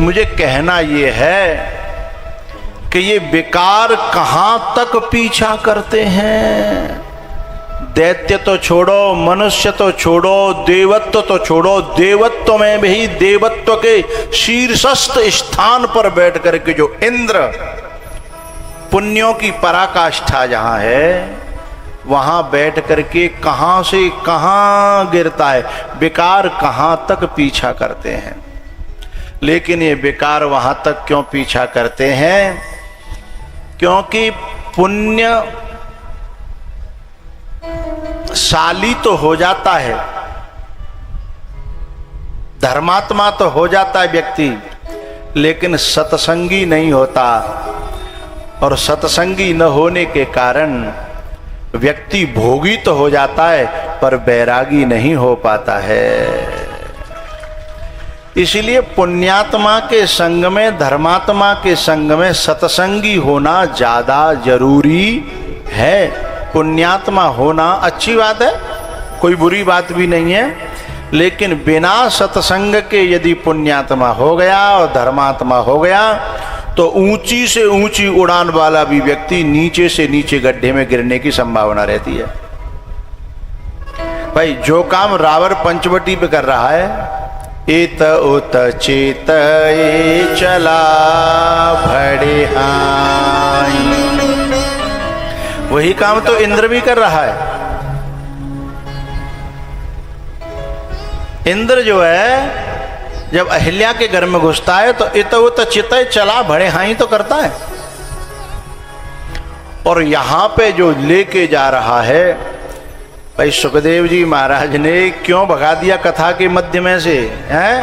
मुझे कहना ये है कि ये विकार कहां तक पीछा करते हैं। दैत्य तो छोड़ो, मनुष्य तो छोड़ो, देवत्व तो छोड़ो, देवत्व में भी देवत्व के शीर्षस्थ स्थान पर बैठ करके जो इंद्र पुण्यों की पराकाष्ठा जहां है, वहां बैठ करके कहां से कहां गिरता है, विकार कहां तक पीछा करते हैं। लेकिन ये विकार वहां तक क्यों पीछा करते हैं? क्योंकि पुण्य शाली तो हो जाता है, धर्मात्मा तो हो जाता है व्यक्ति, लेकिन सत्संगी नहीं होता। और सत्संगी न होने के कारण व्यक्ति भोगी तो हो जाता है पर बैरागी नहीं हो पाता है। इसलिए पुण्यात्मा के संग में, धर्मात्मा के संग में सत्संगी होना ज्यादा जरूरी है। पुण्यात्मा होना अच्छी बात है, कोई बुरी बात भी नहीं है, लेकिन बिना सत्संग के यदि पुण्यात्मा हो गया और धर्मात्मा हो गया तो ऊंची से ऊंची उड़ान वाला भी व्यक्ति नीचे से नीचे गड्ढे में गिरने की संभावना रहती है। भाई जो काम रावण पंचवटी पे कर रहा है, एत उत चेत ए चला भड़े हाई, वही काम तो इंद्र भी कर रहा है। इंद्र जो है जब अहिल्या के घर में घुसता है तो इत उत चित चला भड़े हाई तो करता है। और यहां पे जो लेके जा रहा है, भाई सुखदेव जी महाराज ने क्यों भगा दिया कथा के मध्य में से, हैं?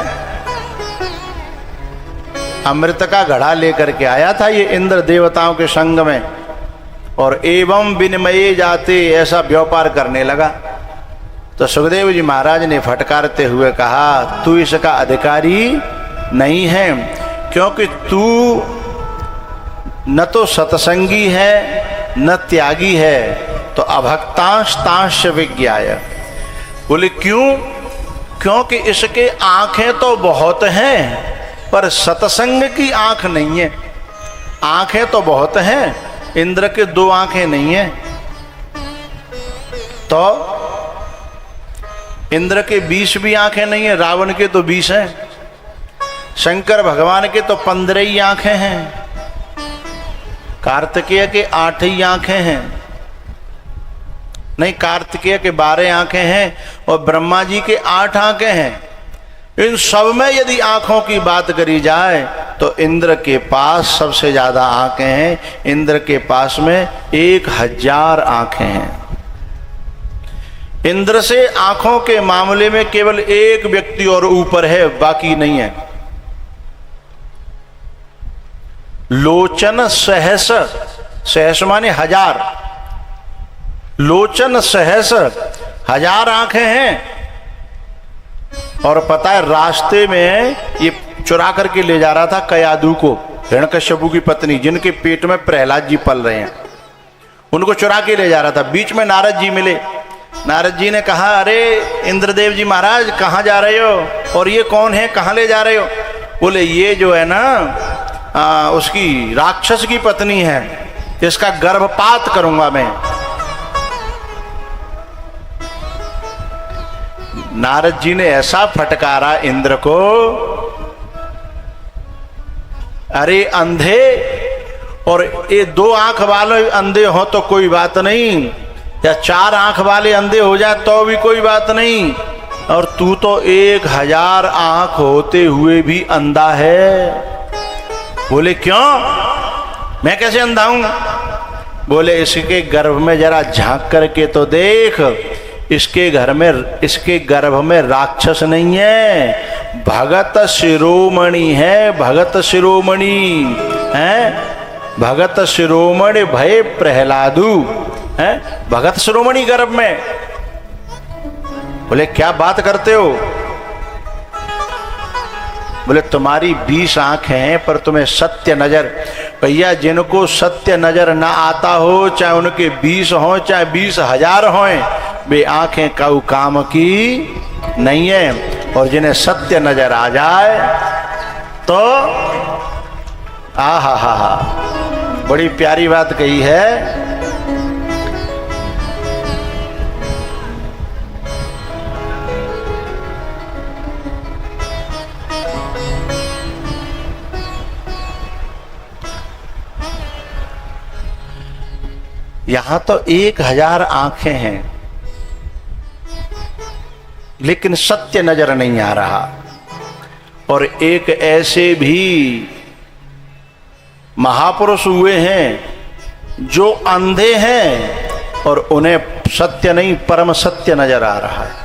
अमृत का घड़ा लेकर के आया था ये इंद्र देवताओं के संग में, और एवं विनिमये जाते ऐसा व्यापार करने लगा। तो सुखदेव जी महाराज ने फटकारते हुए कहा, तू इसका अधिकारी नहीं है, क्योंकि तू न तो सत्संगी है न त्यागी है, तो अभक्तांश तांश विज्ञाय। बोले क्यों? क्योंकि इसके आंखें तो बहुत हैं पर सत्संग की आंख नहीं है। आंखें तो बहुत हैं, इंद्र के 2 आंखें नहीं है। तो इंद्र के 20 भी आंखें नहीं है, रावण के तो 20 हैं, शंकर भगवान के तो 15 ही आंखें हैं, कार्तिकेय के 8 ही आंखें हैं, नहीं कार्तिकेय के 12 आंखें हैं, और ब्रह्मा जी के 8 आंखें हैं। इन सब में यदि आंखों की बात करी जाए तो इंद्र के पास सबसे ज्यादा आंखें हैं। इंद्र के पास में 1000 आंखें हैं। इंद्र से आंखों के मामले में केवल एक व्यक्ति और ऊपर है, बाकी नहीं है। लोचन सहस, सहस माने 1000, लोचन सहस 1000 आंखें हैं। और पता है रास्ते में ये चुरा करके ले जा रहा था कयादू को, हिरण्यकश्यपु की पत्नी, जिनके पेट में प्रहलाद जी पल रहे हैं, उनको चुरा के ले जा रहा था। बीच में नारद जी मिले। नारद जी ने कहा, अरे इंद्रदेव जी महाराज कहाँ जा रहे हो, और ये कौन है, कहाँ ले जा रहे हो? बोले ये जो है ना उसकी राक्षस की पत्नी है, इसका गर्भपात करूंगा मैं। नारद जी ने ऐसा फटकारा इंद्र को, अरे अंधे, और ये 2 आंख वाले अंधे हो तो कोई बात नहीं, या 4 आंख वाले अंधे हो जाए तो भी कोई बात नहीं, और तू तो 1000 आंख होते हुए भी अंधा है। बोले क्यों, मैं कैसे अंधा हूं? बोले इसके गर्भ में जरा झांक करके तो देख, इसके गर्भ में राक्षस नहीं है, भगत शिरोमणि है, भगत शिरोमणि है, भगत शिरोमणि भय प्रहलादु है, भगत शिरोमणि गर्भ में। बोले क्या बात करते हो? बोले तुम्हारी 20 आंखें हैं पर तुम्हें सत्य नजर। भैया जिनको सत्य नजर ना आता हो, चाहे उनके 20 हो चाहे 20,000 हों, वे आंखें काऊ काम की नहीं है। और जिन्हें सत्य नजर आ जाए तो हा, बड़ी प्यारी बात कही है। यहां तो 1000 आंखें हैं, लेकिन सत्य नजर नहीं आ रहा। और एक ऐसे भी महापुरुष हुए हैं जो अंधे हैं और उन्हें सत्य नहीं परम सत्य नजर आ रहा है।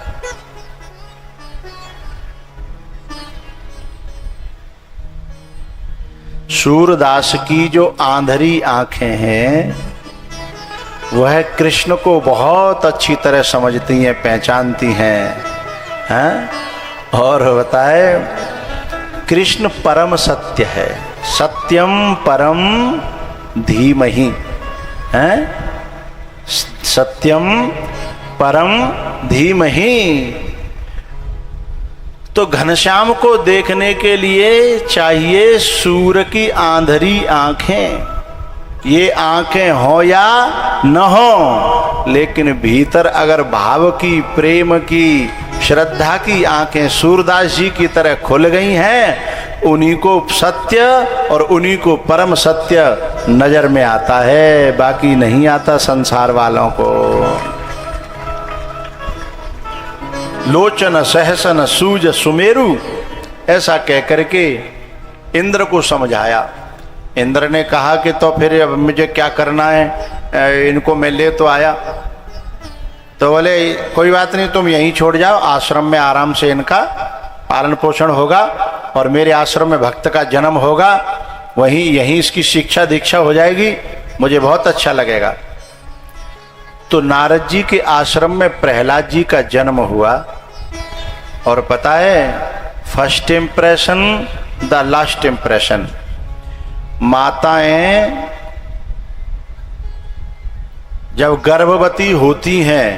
सूरदास की जो आंधरी आंखें हैं वह कृष्ण को बहुत अच्छी तरह समझती हैं, पहचानती हैं, और बताए कृष्ण परम सत्य है, सत्यम परम धीमहि, हैं, सत्यम परम धीमहि। तो घनश्याम को देखने के लिए चाहिए सूर की आंधरी आंखें। ये आंखें हो या न हो, लेकिन भीतर अगर भाव की, प्रेम की, श्रद्धा की आंखें सूरदास जी की तरह खुल गई हैं, उन्हीं को सत्य और उन्हीं को परम सत्य नजर में आता है, बाकी नहीं आता संसार वालों को। लोचन सहसन सूज सुमेरु, ऐसा कहकर के इंद्र को समझाया। इंद्र ने कहा कि तो फिर अब मुझे क्या करना है, इनको मैं ले तो आया। तो बोले कोई बात नहीं, तुम यहीं छोड़ जाओ, आश्रम में आराम से इनका पालन पोषण होगा और मेरे आश्रम में भक्त का जन्म होगा, वहीं यहीं इसकी शिक्षा दीक्षा हो जाएगी, मुझे बहुत अच्छा लगेगा। तो नारद जी के आश्रम में प्रहलाद जी का जन्म हुआ। और पता है, first impression the last impression. माताएं जब गर्भवती होती हैं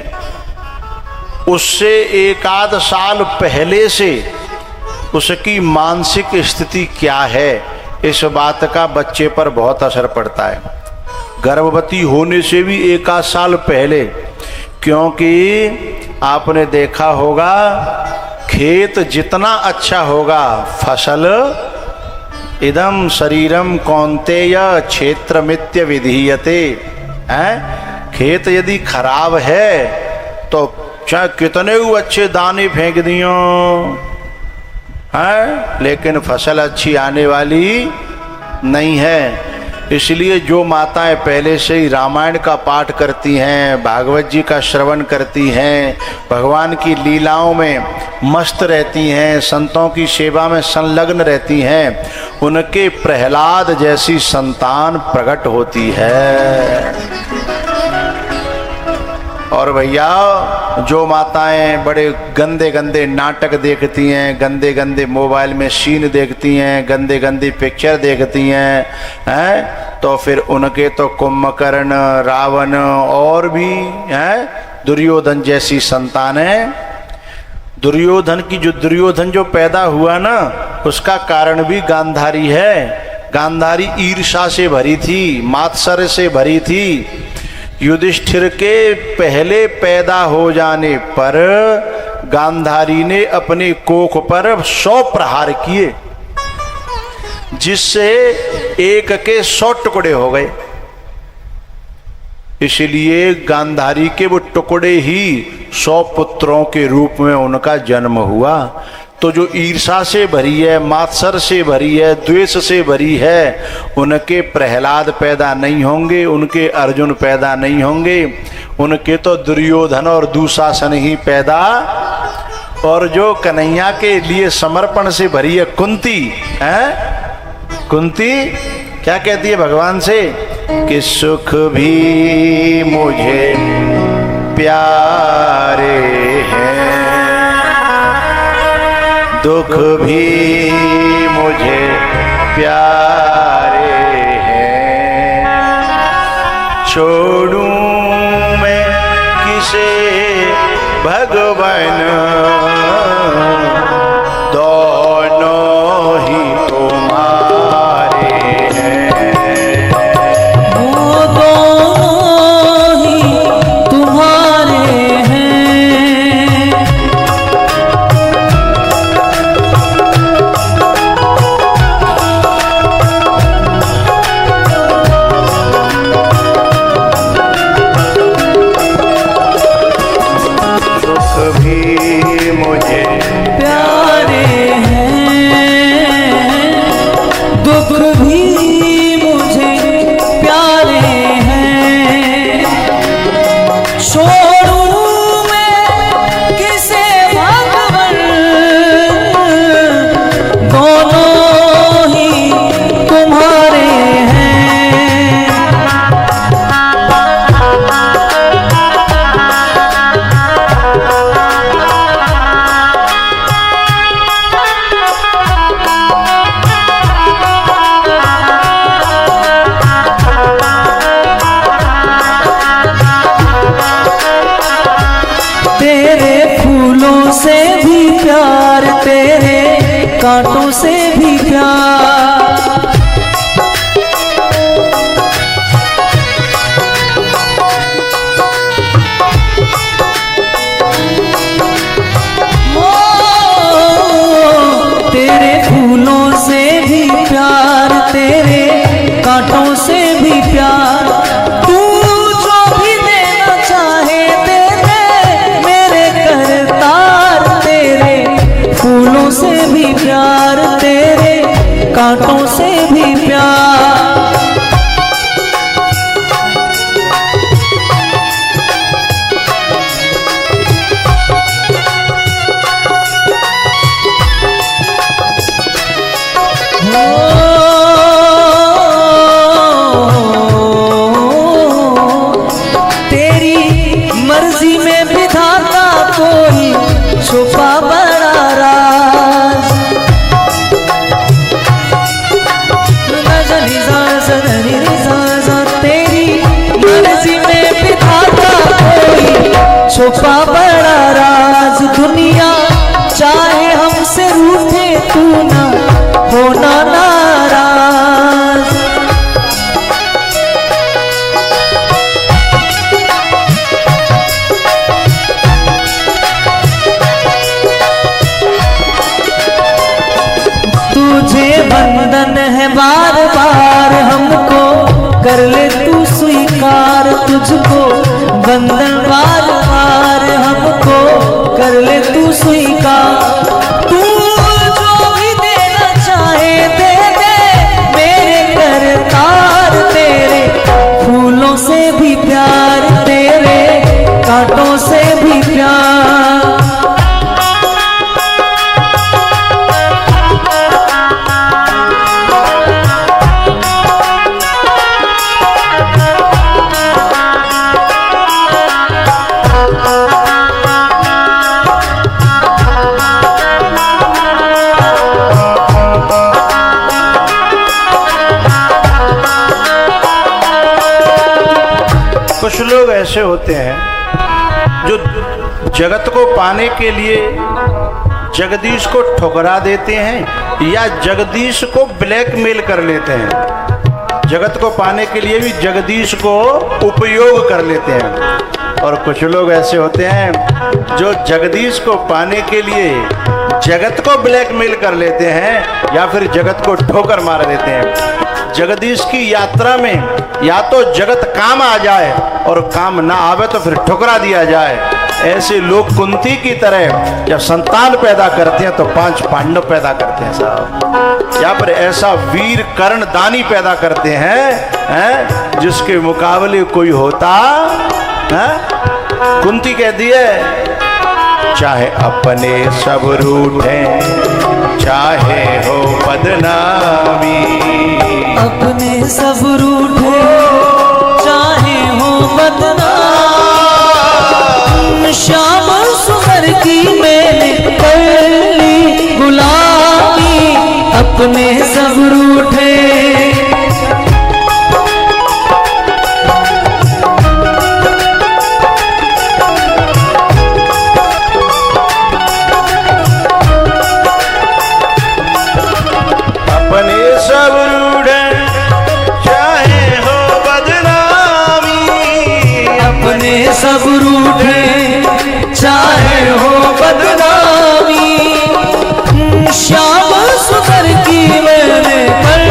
उससे 1 साल पहले से उसकी मानसिक स्थिति क्या है, इस बात का बच्चे पर बहुत असर पड़ता है। गर्भवती होने से भी 1 साल पहले, क्योंकि आपने देखा होगा खेत जितना अच्छा होगा, फसल इदम शरीरम कौन्तेय क्षेत्रमित्य विधीयते, खेत यदि खराब है तो चाहे कितने अच्छे दाने फेंक दियो, लेकिन फसल अच्छी आने वाली नहीं है। इसलिए जो माताएं पहले से ही रामायण का पाठ करती हैं, भागवत जी का श्रवण करती हैं, भगवान की लीलाओं में मस्त रहती हैं, संतों की सेवा में संलग्न रहती हैं, उनके प्रहलाद जैसी संतान प्रकट होती है। और भैया जो माताएं बड़े गंदे गंदे नाटक देखती हैं, गंदे गंदे मोबाइल में सीन देखती हैं, गंदे गंदी पिक्चर देखती हैं, तो फिर उनके तो कुंभकर्ण, रावण और भी हैं, दुर्योधन जैसी संतानें। दुर्योधन जो पैदा हुआ ना, उसका कारण भी गांधारी है। गांधारी ईर्ष्या से भरी थी, मात्सर्य से भरी थी। युधिष्ठिर के पहले पैदा हो जाने पर गांधारी ने अपने कोख पर 100 प्रहार किए, जिससे एक के 100 टुकड़े हो गए। इसलिए गांधारी के वो टुकड़े ही 100 पुत्रों के रूप में उनका जन्म हुआ। तो जो ईर्षा से भरी है, मात्सर से भरी है, द्वेष से भरी है, उनके प्रहलाद पैदा नहीं होंगे, उनके अर्जुन पैदा नहीं होंगे, उनके तो दुर्योधन और दुशासन ही पैदा। और जो कन्हैया के लिए समर्पण से भरी है कुंती, कुंती क्या कहती है भगवान से कि सुख भी मुझे प्यारे हैं, दुख भी मुझे प्यारे हैं, छोड़ूं मैं किसे भगवान, दोनों ही तुम कांटों से भी प्यार। तेरी मर्जी में विधाता कोई छुपा बड़ा राज। तेरी मर्जी में विधाता कोई छुपा बड़ा राज। दुनिया चाहे हमसे रूठे तू ना होना नाराज। तुझे बंधन है बार बार हमको कर ले तू स्वीकार। तुझको बंधन बार बार हमको कर ले तू स्वीकार। तू जो भी देना चाहे दे दे मेरे करतार। तेरे फूलों से भी प्यार, तेरे कांटों से भी प्यार। कुछ लोग ऐसे होते हैं जो जगत को पाने के लिए जगदीश को ठुकरा देते हैं या जगदीश को ब्लैकमेल कर लेते हैं। जगत को पाने के लिए भी जगदीश को उपयोग कर लेते हैं। और कुछ लोग ऐसे होते हैं जो जगदीश को पाने के लिए जगत को ब्लैकमेल कर लेते हैं या फिर जगत को ठोकर मार देते हैं। जगदीश की यात्रा में या तो जगत काम आ जाए और काम ना आवे तो फिर ठुकरा दिया जाए। ऐसे लोग कुंती की तरह जब संतान पैदा करते हैं तो 5 पांडव पैदा करते हैं साहब। या फिर ऐसा वीर कर्ण दानी पैदा करते हैं जिसके मुकाबले कोई होता है। कुंती कहती है चाहे अपने सब रूठे चाहे हो बदनामी। अपने सब रूठे चाहे हो बदनाम। श्याम सुंदर की मैंने कर ली गुलामी। अपने सब रूठे सब रूठे चाहे हो बदनामी। श्याम सुंदर की मैंने कर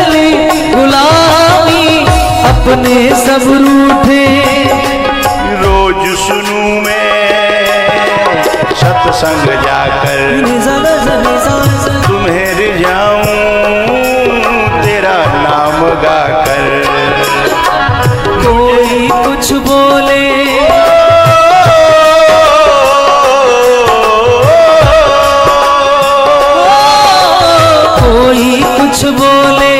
ली गुलामी। अपने सब रूठे रोज सुनूं मैं सत्संग जाकर तुम्हें रिझाऊं तेरा नाम गाकर। कोई कुछ बोले कोई कुछ बोले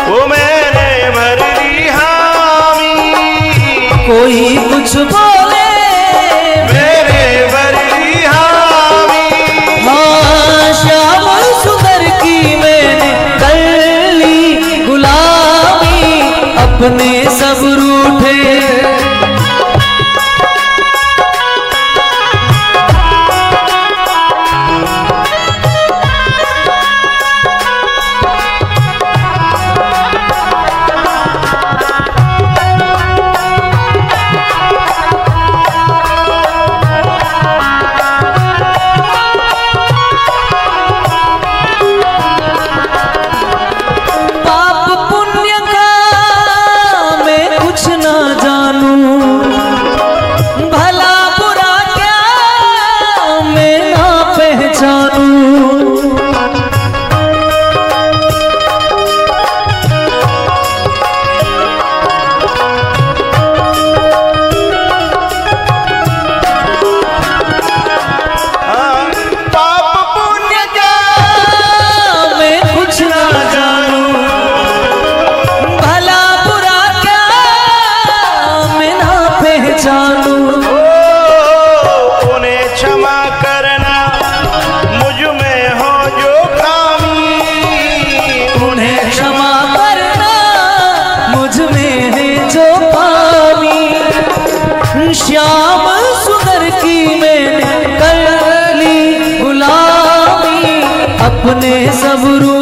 वो मैंने भर ली हामी। कोई कुछ बोले मेरे भर ली हामी। हाँ श्याम सुंदर की मैंने कर ली गुलामी। अपने सब रूठे पाप पुण्य का मैं कुछ ना जानू। सब रूठे।